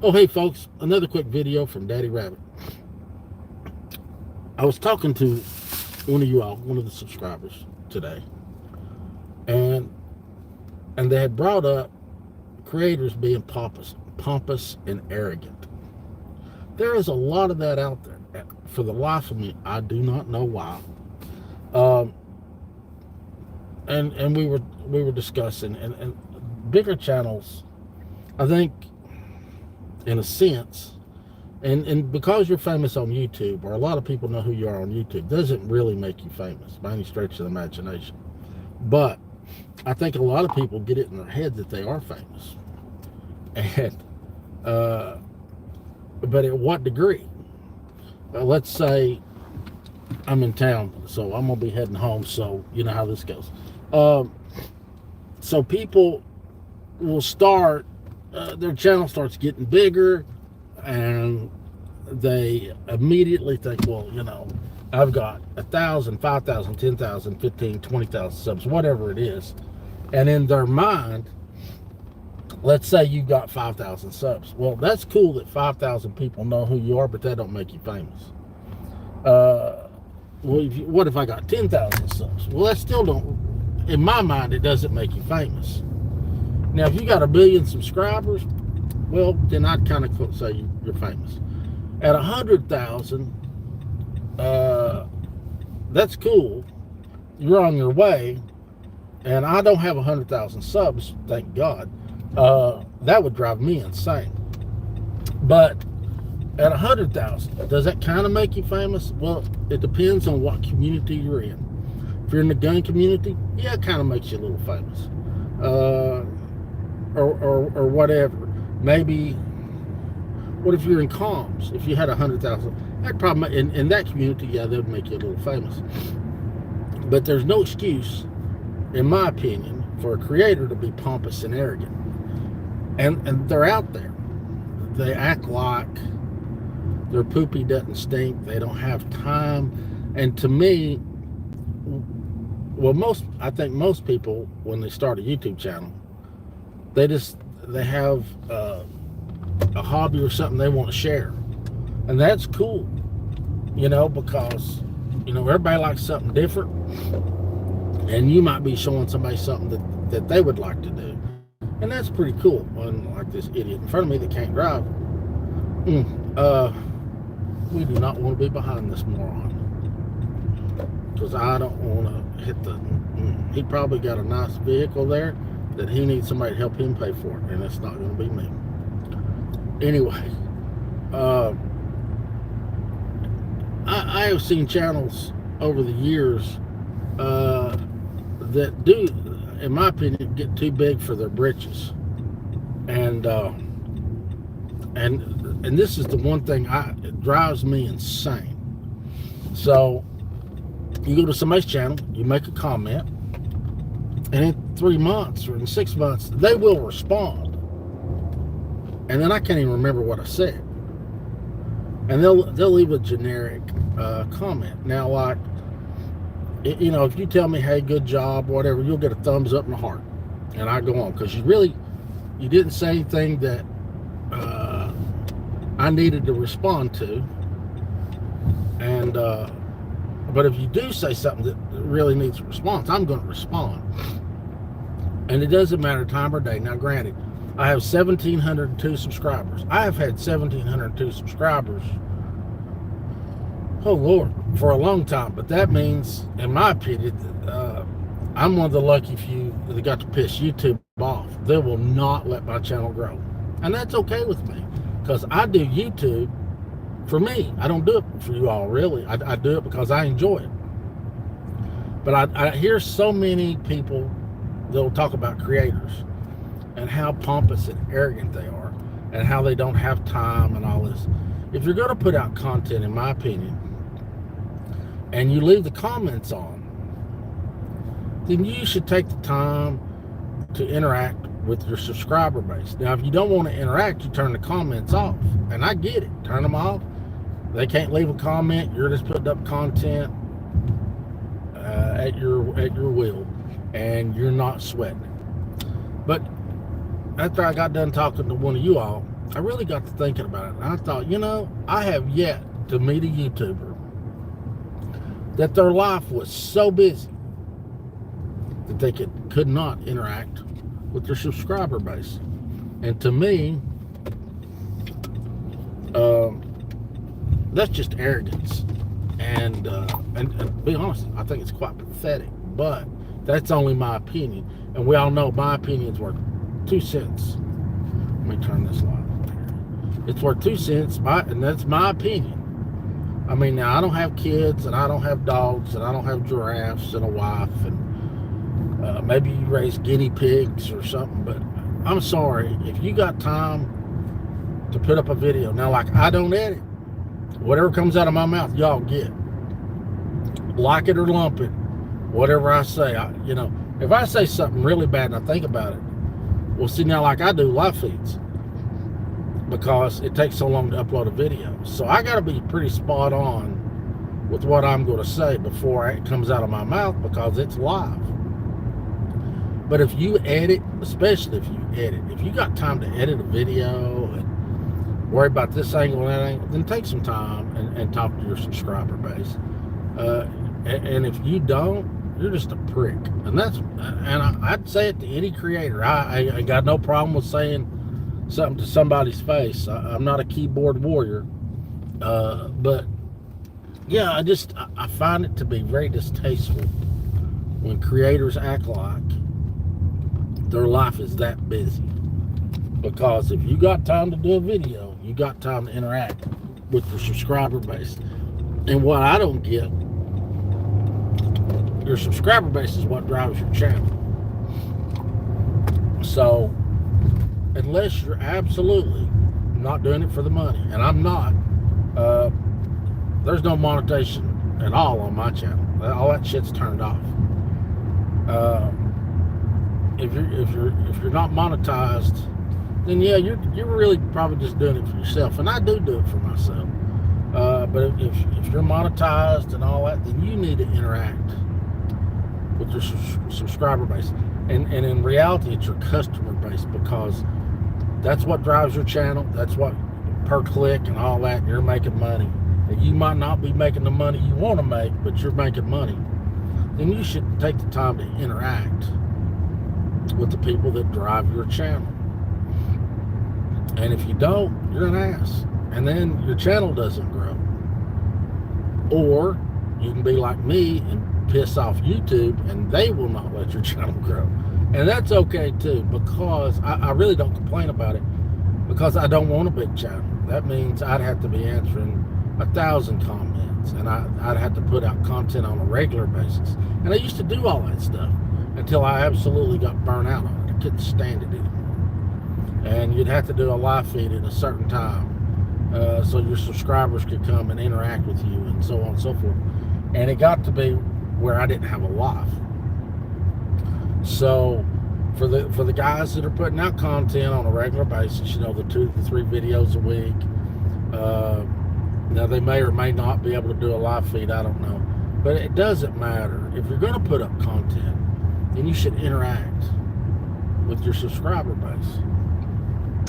Oh, hey, folks, another quick video from Daddy Rabbit. I was talking to one of you all, one of the subscribers today, and they had brought up creators being pompous and arrogant. There is a lot of that out there. For the life of me, I do not know why. Um, and we were discussing, and bigger channels, I think, in a sense, and because you're famous on YouTube, or a lot of people know who you are on YouTube, doesn't really make you famous by any stretch of the imagination. But I think a lot of people get it in their head that they are famous, and but at what degree? Let's say I'm in town, so I'm gonna be heading home. So you know how this goes. Um, so people will start, their channel starts getting bigger, and they immediately think, well, I've got 1,000, 5,000, 10,000, 15, 20,000 subs, whatever it is. And in their mind, let's say you got 5,000 subs. Well, that's cool that 5,000 people know who you are, but that don't make you famous. What if I got 10,000 subs? Well, that still don't, in my mind, it doesn't make you famous. Now, if you got 1 billion subscribers, well, then I'd kind of say you're famous. At 100,000, that's cool. You're on your way, and I don't have 100,000 subs, thank God. That would drive me insane. But at 100,000, does that kind of make you famous? Well, it depends on what community you're in. If you're in the gun community, yeah, it kind of makes you a little famous, or whatever. Maybe, what if you're in comms? If you had 100,000, that probably in that community, yeah, that would make you a little famous. But there's no excuse, in my opinion, for a creator to be pompous and arrogant. And they're out there. They act like their poopy doesn't stink. They don't have time. And to me, well, I think most people, when they start a YouTube channel, they have a hobby or something they want to share, and that's cool, because everybody likes something different, and you might be showing somebody something that they would like to do, and that's pretty cool. Unlike this idiot in front of me that can't drive. We do not want to be behind this moron, because I don't want to hit the. He probably got a nice vehicle there that he needs somebody to help him pay for it, and it's not going to be me. Anyway, I have seen channels over the years that do, in my opinion, get too big for their britches, and this is the one thing it drives me insane. So you go to somebody's channel, you make a comment, and in 3 months or in 6 months, they will respond. And then I can't even remember what I said. And they'll leave a generic comment. Now, like, if you tell me, hey, good job, whatever, you'll get a thumbs up and a heart. And I go on, because you didn't say anything that I needed to respond to. And but if you do say something that really needs a response, I'm going to respond. And it doesn't matter time or day. Now, granted, I have 1,702 subscribers. I have had 1,702 subscribers, oh Lord, for a long time. But that means, in my opinion, I'm one of the lucky few that got to piss YouTube off. They will not let my channel grow. And that's okay with me, because I do YouTube for me. I don't do it for you all, really. I do it because I enjoy it. But I hear so many people that will talk about creators and how pompous and arrogant they are, and how they don't have time and all this. If you're going to put out content, in my opinion, and you leave the comments on, then you should take the time to interact with your subscriber base. Now, if you don't want to interact, you turn the comments off. And I get it. Turn them off. They can't leave a comment. You're just putting up content at your will, and you're not sweating it. But after I got done talking to one of you all, I really got to thinking about it. And I thought, I have yet to meet a YouTuber that their life was so busy that they could not interact with their subscriber base. And to me, um, that's just arrogance. And to be honest, I think it's quite pathetic. But that's only my opinion. And we all know my opinion's worth 2 cents. Let me turn this light on here. It's worth 2 cents, and that's my opinion. I mean, now I don't have kids, and I don't have dogs, and I don't have giraffes and a wife, and maybe you raise guinea pigs or something. But I'm sorry, if you got time to put up a video, now like I don't edit, whatever comes out of my mouth, y'all get. Like it or lump it, whatever I say. If I say something really bad and I think about it, well, see, now like I do live feeds because it takes so long to upload a video. So I got to be pretty spot on with what I'm going to say before it comes out of my mouth because it's live. But if you edit, especially if you edit, if you got time to edit a video and worry about this angle and that angle, then take some time and talk to your subscriber base. And if you don't, you're just a prick. And I'd say it to any creator. I got no problem with saying something to somebody's face. I'm not a keyboard warrior. But yeah, I find it to be very distasteful when creators act like their life is that busy. Because if you got time to do a video, you got time to interact with your subscriber base. And what I don't get, your subscriber base is what drives your channel. So, unless you're absolutely not doing it for the money, and I'm not, there's no monetization at all on my channel. All that shit's turned off. If you're not monetized, then yeah, you're really probably just doing it for yourself. And I do it for myself. But if you're monetized and all that, then you need to interact with your subscriber base. And in reality, it's your customer base, because that's what drives your channel. That's what per click and all that, and you're making money. And you might not be making the money you want to make, but you're making money. Then you should take the time to interact with the people that drive your channel. And if you don't, you're an ass. And then your channel doesn't grow. Or you can be like me and piss off YouTube, and they will not let your channel grow. And that's okay too, because I really don't complain about it, because I don't want a big channel. That means I'd have to be answering 1,000 comments, and I'd have to put out content on a regular basis. And I used to do all that stuff until I absolutely got burnt out on it. I couldn't stand it anymore. And you'd have to do a live feed at a certain time, so your subscribers could come and interact with you, and so on and so forth. And it got to be where I didn't have a life. So for the guys that are putting out content on a regular basis, the 2 to 3 videos a week, now they may or may not be able to do a live feed, I don't know. But it doesn't matter. If you're going to put up content, then you should interact with your subscriber base.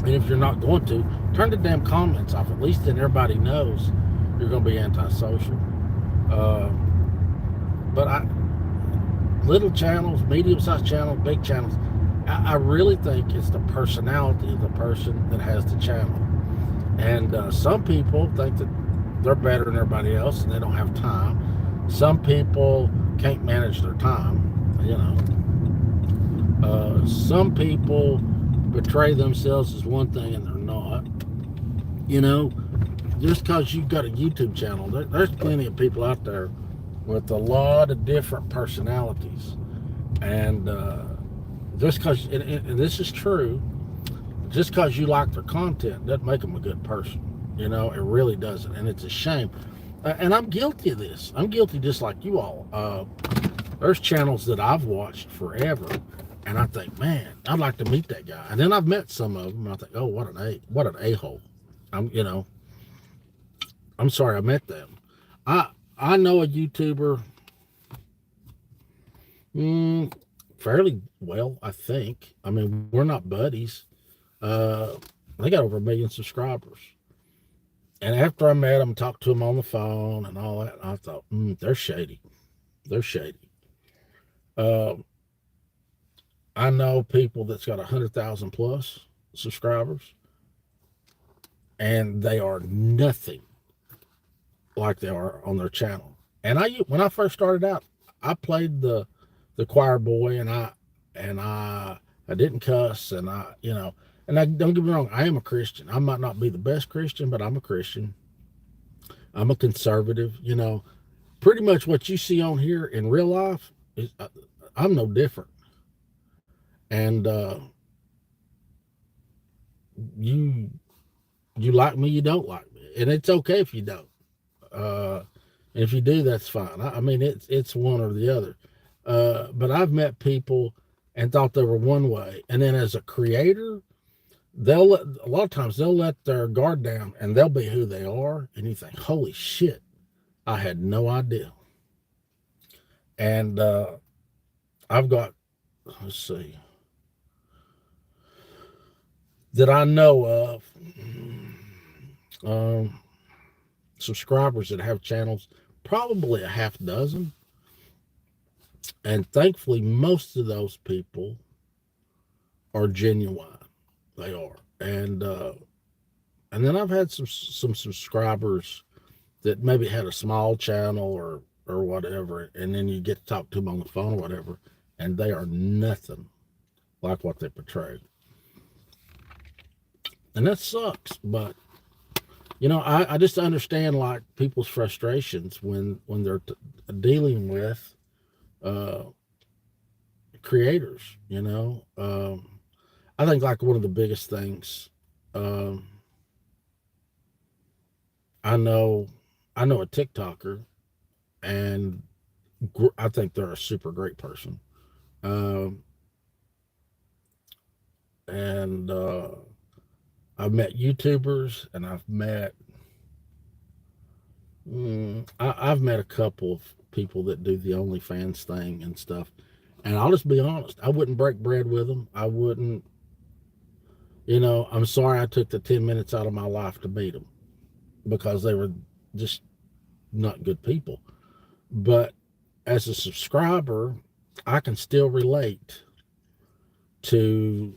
And if you're not going to, turn the damn comments off. At least then everybody knows you're going to be antisocial. But little channels, medium-sized channels, big channels, I really think it's the personality of the person that has the channel. And some people think that they're better than everybody else and they don't have time. Some people can't manage their time, some people portray themselves as one thing and they're not. Just because you've got a YouTube channel, there's plenty of people out there with a lot of different personalities. And just because, and this is true, just because you like their content doesn't make them a good person. It really doesn't. And it's a shame. And I'm guilty of this. I'm guilty just like you all. There's channels that I've watched forever, and I think, man, I'd like to meet that guy. And then I've met some of them, and I think, oh, what an a-hole. I'm sorry I met them. I know a YouTuber fairly well, I think. I mean, we're not buddies. They got over 1 million subscribers. And after I met them, talked to them on the phone and all that, I thought, they're shady. They're shady. Uh, I know people that's got 100,000 plus subscribers, and they are nothing like they are on their channel. And when I first started out, I played the choir boy, and I didn't cuss, and and I don't get me wrong, I am a Christian. I might not be the best Christian, but I'm a Christian. I'm a conservative. Pretty much what you see on here in real life is I'm no different. And you you like me, you don't like me, and it's okay if you don't. And if you do, that's fine. I mean, it's one or the other. But I've met people and thought they were one way, and then as a creator, a lot of times they'll let their guard down and they'll be who they are, and you think, holy shit, I had no idea. And I've got, let's see, that I know of subscribers that have channels, probably a half dozen. And thankfully, most of those people are genuine. They are. And then I've had some subscribers that maybe had a small channel or whatever, and then you get to talk to them on the phone or whatever, and they are nothing like what they portray. And that sucks, but I just understand like people's frustrations when they're dealing with creators. I think like one of the biggest things, I know a TikToker, and I think they're a super great person. And I've met YouTubers, and I've met a couple of people that do the OnlyFans thing and stuff. And I'll just be honest, I wouldn't break bread with them. I wouldn't, I'm sorry I took the 10 minutes out of my life to meet them, because they were just not good people. But as a subscriber, I can still relate to,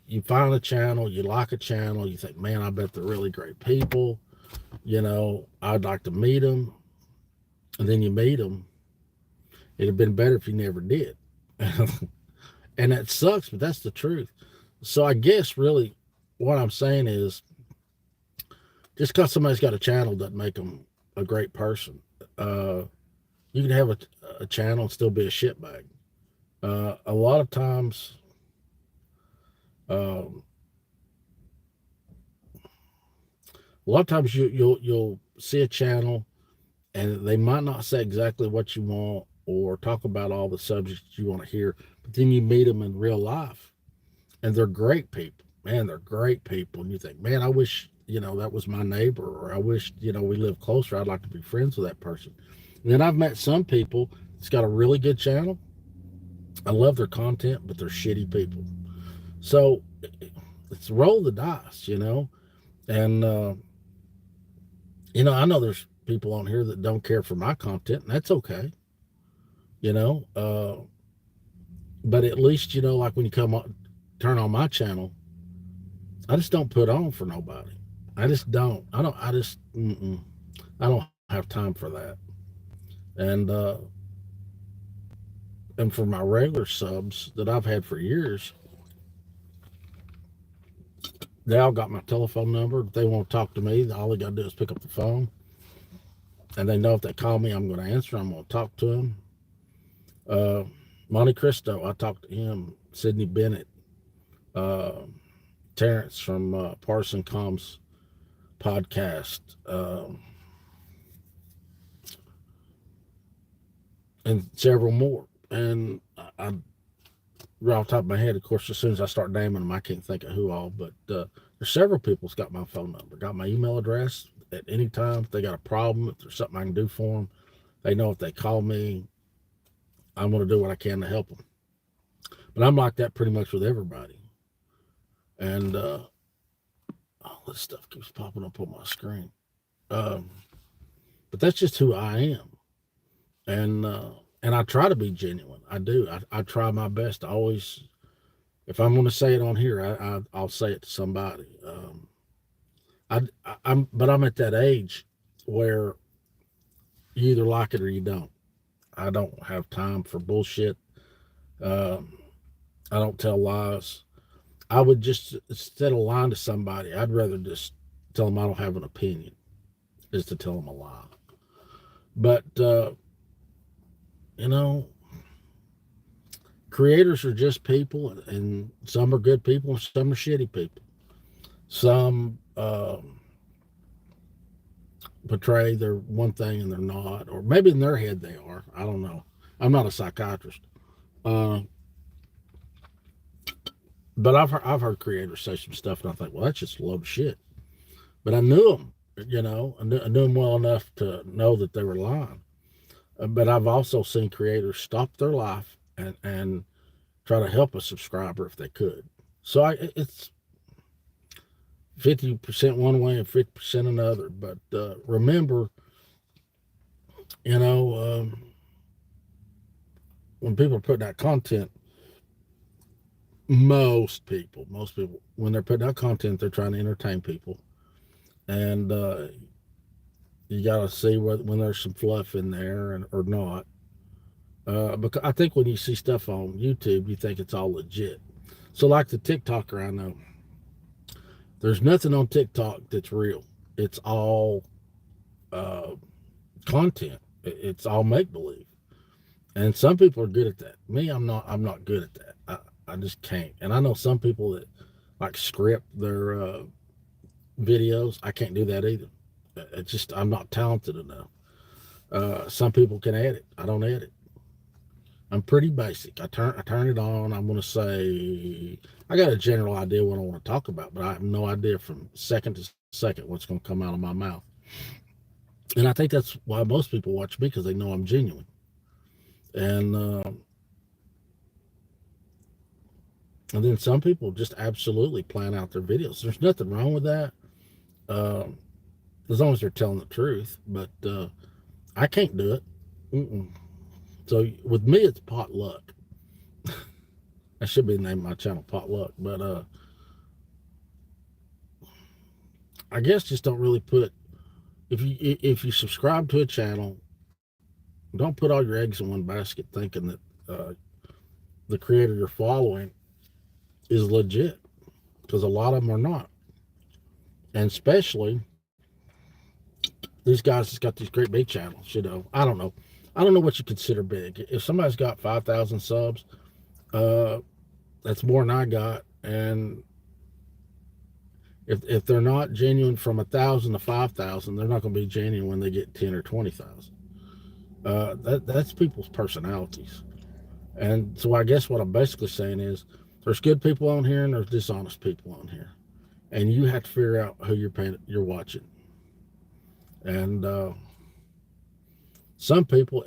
you find a channel, you like a channel, you think, man, I bet they're really great people. I'd like to meet them. And then you meet them. It'd have been better if you never did. And that sucks, but that's the truth. So I guess really what I'm saying is, just because somebody's got a channel doesn't make them a great person. You can have a channel and still be a shitbag. A lot of times, you'll see a channel and they might not say exactly what you want or talk about all the subjects you want to hear, but then you meet them in real life and they're great people. Man, they're great people. And you think, man, I wish, that was my neighbor, or I wish, we lived closer. I'd like to be friends with that person. And then I've met some people that's got a really good channel. I love their content, but they're shitty people. So it's roll the dice, and, I know there's people on here that don't care for my content, and that's okay, but at least, like when you turn on my channel, I just don't put on for nobody. I just don't. I don't have time for that. And for my regular subs that I've had for years, they all got my telephone number. If they want to talk to me, all they got to do is pick up the phone. And they know if they call me, I'm going to answer. I'm going to talk to them. Monte Cristo, I talked to him. Sydney Bennett. Terrence from Parson Com's podcast. And several more. And I right off the top of my head, of course, as soon as I start naming them, I can't think of who all, but there's several people that's got my phone number, got my email address. At any time, if they got a problem, if there's something I can do for them, they know if they call me, I'm going to do what I can to help them. But I'm like that pretty much with everybody. And all this stuff keeps popping up on my screen. Um, but that's just who I am, and I try to be genuine. I do. I try my best to always. If I'm going to say it on here, I'll say it to somebody. But I'm at that age where you either like it or you don't. I don't have time for bullshit. Um, I don't tell lies. I would just, instead of lying to somebody, I'd rather just tell them I don't have an opinion, is to tell them a lie. But you know, creators are just people, and some are good people, and some are shitty people. Some portray they're one thing and they're not, or maybe in their head they are. I don't know. I'm not a psychiatrist, uh, but I've heard creators say some stuff, and I think, well, that's just a load of shit. But I knew them, I knew them well enough to know that they were lying. But I've also seen creators stop their life and try to help a subscriber if they could. So it's 50% one way and 50% another. But remember, you know, when people are putting out content, most people, when they're putting out content, they're trying to entertain people, and you got to see when there's some fluff in there or not. Because I think when you see stuff on YouTube, you think it's all legit. So, like the TikToker I know, there's nothing on TikTok that's real. It's all uh, content. It's all make believe. And some people are good at that. Me, I'm not. I'm not good at that. I just can't. And I know some people that like script their videos. I can't do that either. It's just I'm not talented enough. Some people can edit. I don't edit. I'm pretty basic. I turn it on. I'm going to say I got a general idea what I want to talk about, but I have no idea from second to second what's going to come out of my mouth. And I think that's why most people watch me, because they know I'm genuine. And then some people just absolutely plan out their videos. There's nothing wrong with that, uh, as long as they're telling the truth. But I can't do it. Mm-mm. So with me, it's potluck. That should be the name of my channel, potluck. But I guess just don't really put, if you subscribe to a channel, don't put all your eggs in one basket thinking that the creator you're following is legit, because a lot of them are not. And especially these guys that's got these great big channels, I don't know. I don't know what you consider big. If somebody's got 5,000 subs, that's more than I got. And if they're not genuine from 1,000 to 5,000, they're not going to be genuine when they get 10 or 20,000. That's people's personalities. And so I guess what I'm basically saying is there's good people on here and there's dishonest people on here, and you have to figure out who you're watching. And some people,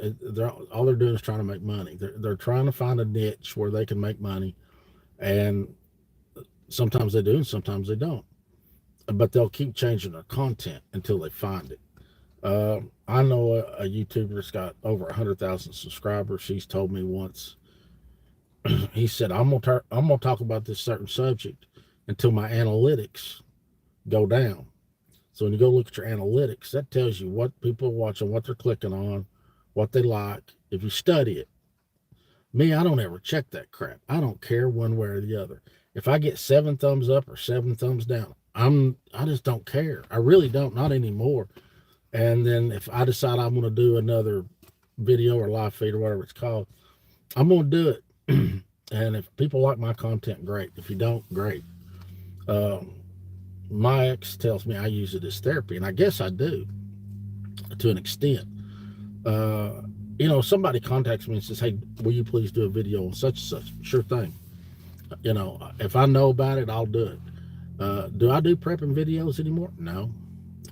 all they're doing is trying to make money. They're trying to find a niche where they can make money, and sometimes they do and sometimes they don't. But they'll keep changing their content until they find it. I know a YouTuber that's got over 100,000 subscribers. He's told me once, he said, I'm gonna talk about this certain subject until my analytics go down. So when you go look at your analytics, that tells you what people are watching, what they're clicking on, what they like. If you study it, me, I don't ever check that crap. I don't care one way or the other. If I get 7 thumbs up or 7 thumbs down, I just don't care. I really don't, not anymore. And then if I decide I'm going to do another video or live feed or whatever it's called, I'm going to do it. And if people like my content, great. If you don't, great. My ex tells me I use it as therapy, and I guess I do to an extent. Somebody contacts me and says, hey, will you please do a video on such and such? Sure thing. If I know about it, I'll do it. Do I do prepping videos anymore? No.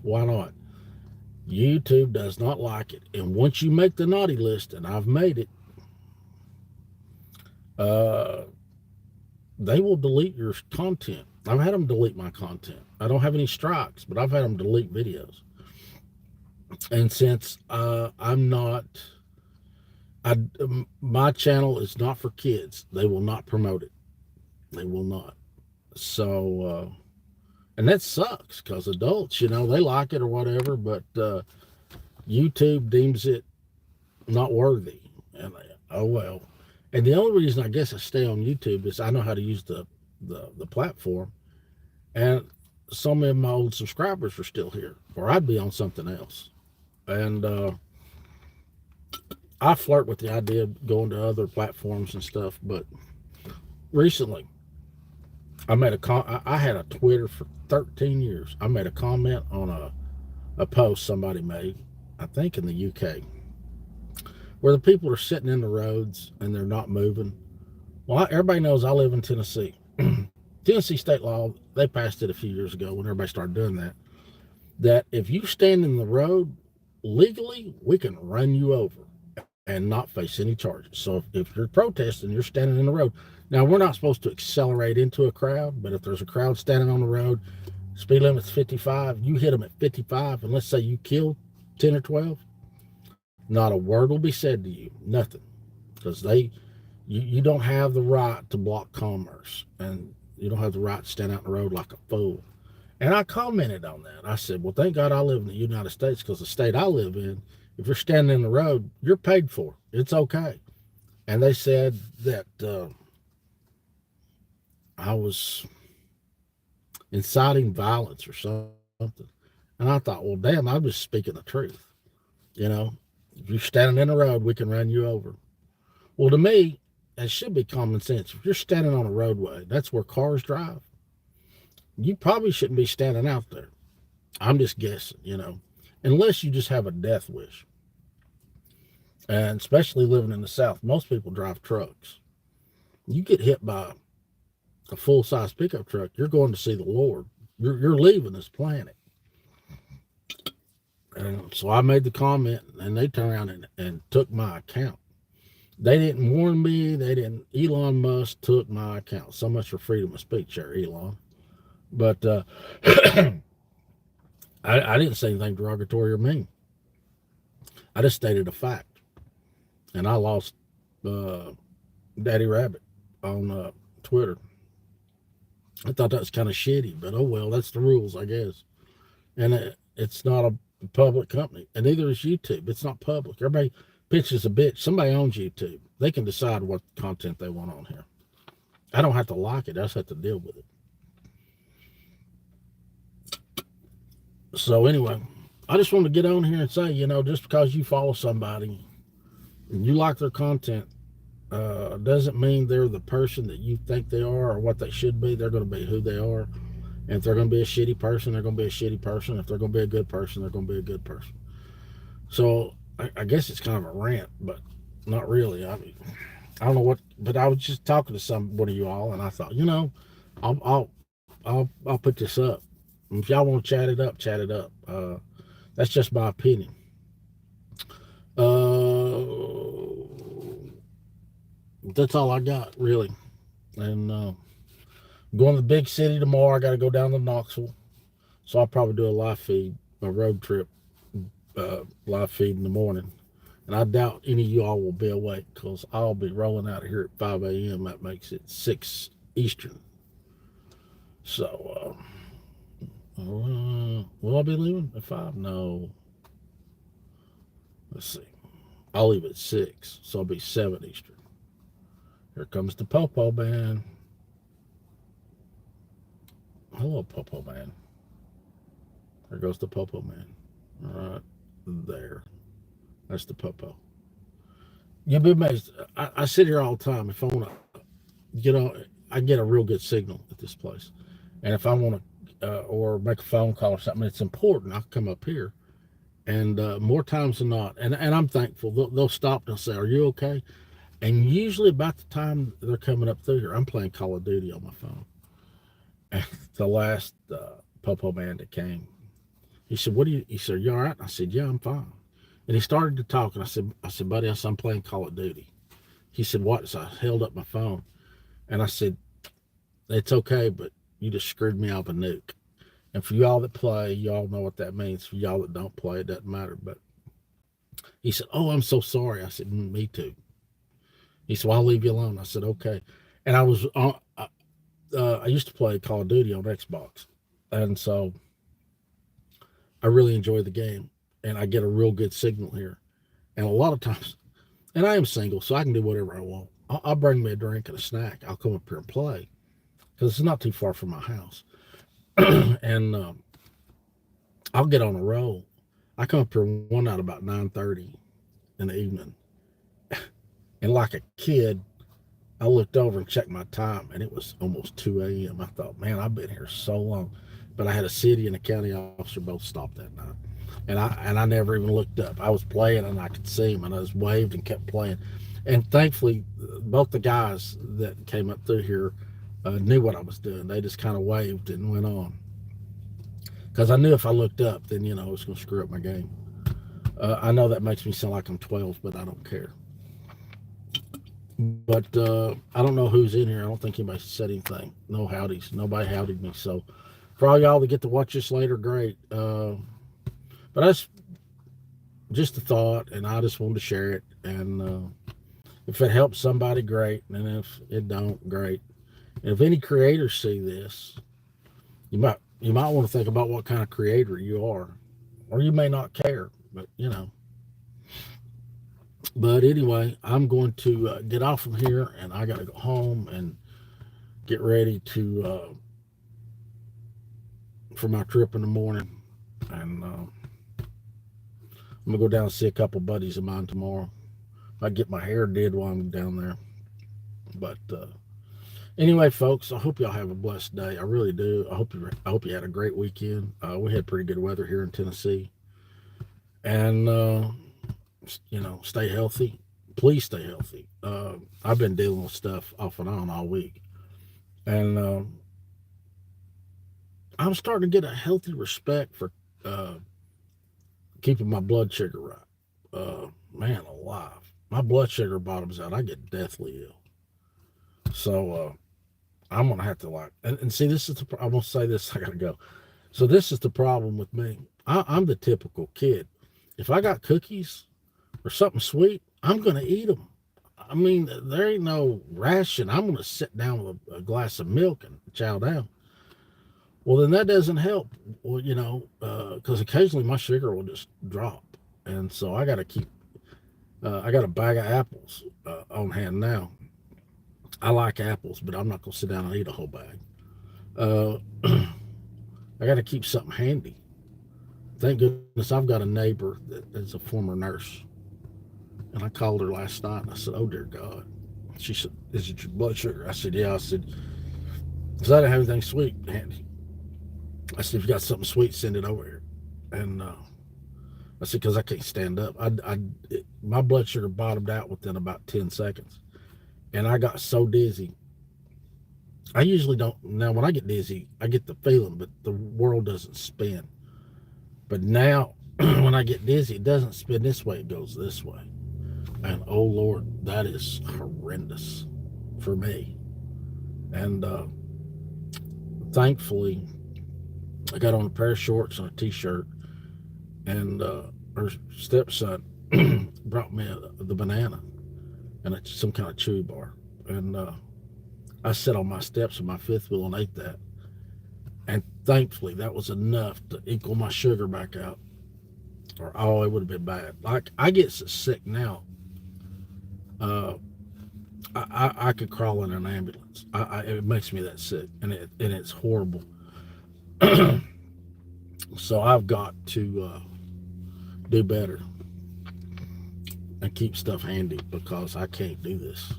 Why not? YouTube does not like it. And once you make the naughty list, and I've made it, they will delete your content. I've had them delete my content. I don't have any strikes, but I've had them delete videos. And since I'm not, my channel is not for kids. They will not promote it. They will not. So, and that sucks because adults, they like it or whatever, but YouTube deems it not worthy. And oh well. And the only reason I guess I stay on YouTube is I know how to use the platform, and some of my old subscribers are still here, or I'd be on something else. And I flirt with the idea of going to other platforms and stuff, but recently I made I had a Twitter for 13 years. I made a comment on a post somebody made, I think in the UK, where the people are sitting in the roads and they're not moving. Well, everybody knows I live in Tennessee. Tennessee state law, they passed it a few years ago when everybody started doing that, that if you stand in the road legally, we can run you over and not face any charges. So if you're protesting, you're standing in the road. Now, we're not supposed to accelerate into a crowd, but if there's a crowd standing on the road, speed limit's 55, you hit them at 55, and let's say you kill 10 or 12, not a word will be said to you, nothing, because you don't have the right to block commerce, and you don't have the right to stand out in the road like a fool. And I commented on that. I said, well, thank God I live in the United States, because the state I live in, if you're standing in the road, you're paid for. It's okay. And they said that I was inciting violence or something. And I thought, well, damn, I'm just speaking the truth. You know, if you're standing in the road, we can run you over. Well, to me, that should be common sense. If you're standing on a roadway, that's where cars drive. You probably shouldn't be standing out there. I'm just guessing, unless you just have a death wish. And especially living in the South, most people drive trucks. You get hit by a full size pickup truck, you're going to see the Lord. You're leaving this planet. And so I made the comment, and they turned around and took my account. They didn't warn me. They didn't. Elon Musk took my account. So much for freedom of speech there, Elon. But I didn't say anything derogatory or mean. I just stated a fact. And I lost Daddy Rabbit on Twitter. I thought that was kind of shitty, but oh well, that's the rules, I guess. And it's not a public company, and neither is YouTube. It's not public. Everybody pitches a bitch. Somebody owns YouTube. They can decide what content they want on here. I don't have to like it. I just have to deal with it. So anyway, I just want to get on here and say, just because you follow somebody and you like their content, doesn't mean they're the person that you think they are or what they should be. They're going to be who they are. And if they're going to be a shitty person, they're going to be a shitty person. If they're going to be a good person, they're going to be a good person. So I guess it's kind of a rant, but not really. I mean, I don't know what, but I was just talking to one of you all, and I thought, I'll put this up. If y'all want to chat it up, chat it up. That's just my opinion. That's all I got, really. And I'm going to the big city tomorrow. I got to go down to Knoxville, so I'll probably do a live feed, a road trip live feed in the morning. And I doubt any of you all will be awake because I'll be rolling out of here at 5 a.m. That makes it 6 Eastern. So, will I be leaving at 5? No. Let's see. I'll leave at 6, so I'll be 7 Eastern. Here comes the Popo Man. Hello, Popo Man. There goes the Popo Man. All right, there. That's the Popo. You'll be amazed. I sit here all the time. If I want to, I get a real good signal at this place. And if I want to, or make a phone call or something, it's important, I'll come up here. And more times than not, and I'm thankful, they'll stop and they'll say, are you okay? And usually about the time they're coming up through here, I'm playing Call of Duty on my phone. And the last Popo Man that came, he said, he said, you all right? I said, yeah, I'm fine. And he started to talk, and I said, buddy, I'm playing Call of Duty. He said, what? So I held up my phone, and I said, it's okay, but You just screwed me out of a nuke. And for y'all that play, y'all know what that means. For y'all that don't play, it doesn't matter. But he said, "Oh, I'm so sorry." I said, "Me too." He said, "Well, I'll leave you alone." I said, "Okay." And I was on. I used to play Call of Duty on Xbox, and so I really enjoy the game, and I get a real good signal here. And a lot of times, and I am single, so I can do whatever I want. I'll bring me a drink and a snack. I'll come up here and play because it's not too far from my house, and I'll get on a roll. I come up here one night about 9:30 in the evening, and like a kid, I looked over and checked my time, and it was almost 2 a.m. I thought, man, I've been here so long. But I had a city and a county officer both stop that night. And I never even looked up. I was playing and I could see him, and I just waved and kept playing. And thankfully, both the guys that came up through here knew what I was doing. They just kind of waved and went on. Because I knew if I looked up, then, it was going to screw up my game. I know that makes me sound like I'm 12, but I don't care. But I don't know who's in here. I don't think anybody said anything. No howdies. Nobody howdied me. So for all y'all that get to watch this later, great. But that's just a thought, and I just wanted to share it. And if it helps somebody, great. And if it don't, great. And if any creators see this, you might want to think about what kind of creator you are, or you may not care. But. But anyway, I'm going to get off from here, and I got to go home and get ready to for my trip in the morning. And I'm gonna go down and see a couple buddies of mine tomorrow. I get my hair did while I'm down there. But anyway, folks, I hope y'all have a blessed day. I really do. I hope you had a great weekend. We had pretty good weather here in Tennessee, and stay healthy. Please stay healthy. I've been dealing with stuff off and on all week, and I'm starting to get a healthy respect for keeping my blood sugar right. Man alive, my blood sugar bottoms out. I get deathly ill. So I'm gonna have to and see. This is I'm gonna say this. I gotta go. So this is the problem with me. I'm the typical kid. If I got cookies or something sweet, I'm going to eat them. I mean, there ain't no ration. I'm going to sit down with a glass of milk and chow down. Well, then that doesn't help. Well, because occasionally my sugar will just drop. And so I got to keep, I got a bag of apples on hand now. I like apples, but I'm not going to sit down and eat a whole bag. I got to keep something handy. Thank goodness I've got a neighbor that is a former nurse. And I called her last night and I said, "Oh, dear God." She said, "Is it your blood sugar?" I said, "Yeah." I said, "Because I didn't have anything sweet handy." I said, "If you got something sweet, send it over here." And I said, "Because I can't stand up." My blood sugar bottomed out within about 10 seconds. And I got so dizzy. I usually don't. Now, when I get dizzy, I get the feeling, but the world doesn't spin. But now, when I get dizzy, it doesn't spin this way, it goes this way. And oh Lord, that is horrendous for me. And thankfully, I got on a pair of shorts and a t-shirt, and her stepson brought me the banana and some kind of chewy bar. And I sat on my steps in my fifth wheel and ate that. And thankfully, that was enough to equal my sugar back out. Or, oh, it would have been bad. Like, I get so sick now. I could crawl in an ambulance. It makes me that sick, and it's horrible. So I've got to do better and keep stuff handy because I can't do this.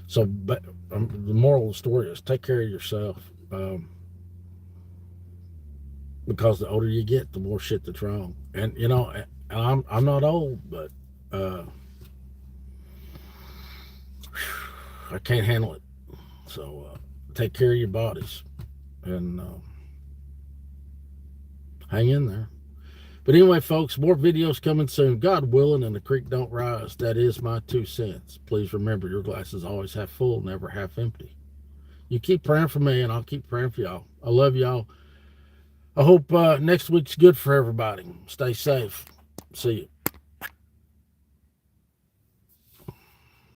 So, but the moral of the story is take care of yourself, because the older you get, the more shit that's wrong. And I'm not old, but I can't handle it. So take care of your bodies and hang in there. But anyway, folks, more videos coming soon. God willing, and the creek don't rise. That is my 2 cents. Please remember, your glass is always half full, never half empty. You keep praying for me, and I'll keep praying for y'all. I love y'all. I hope next week's good for everybody. Stay safe. See you.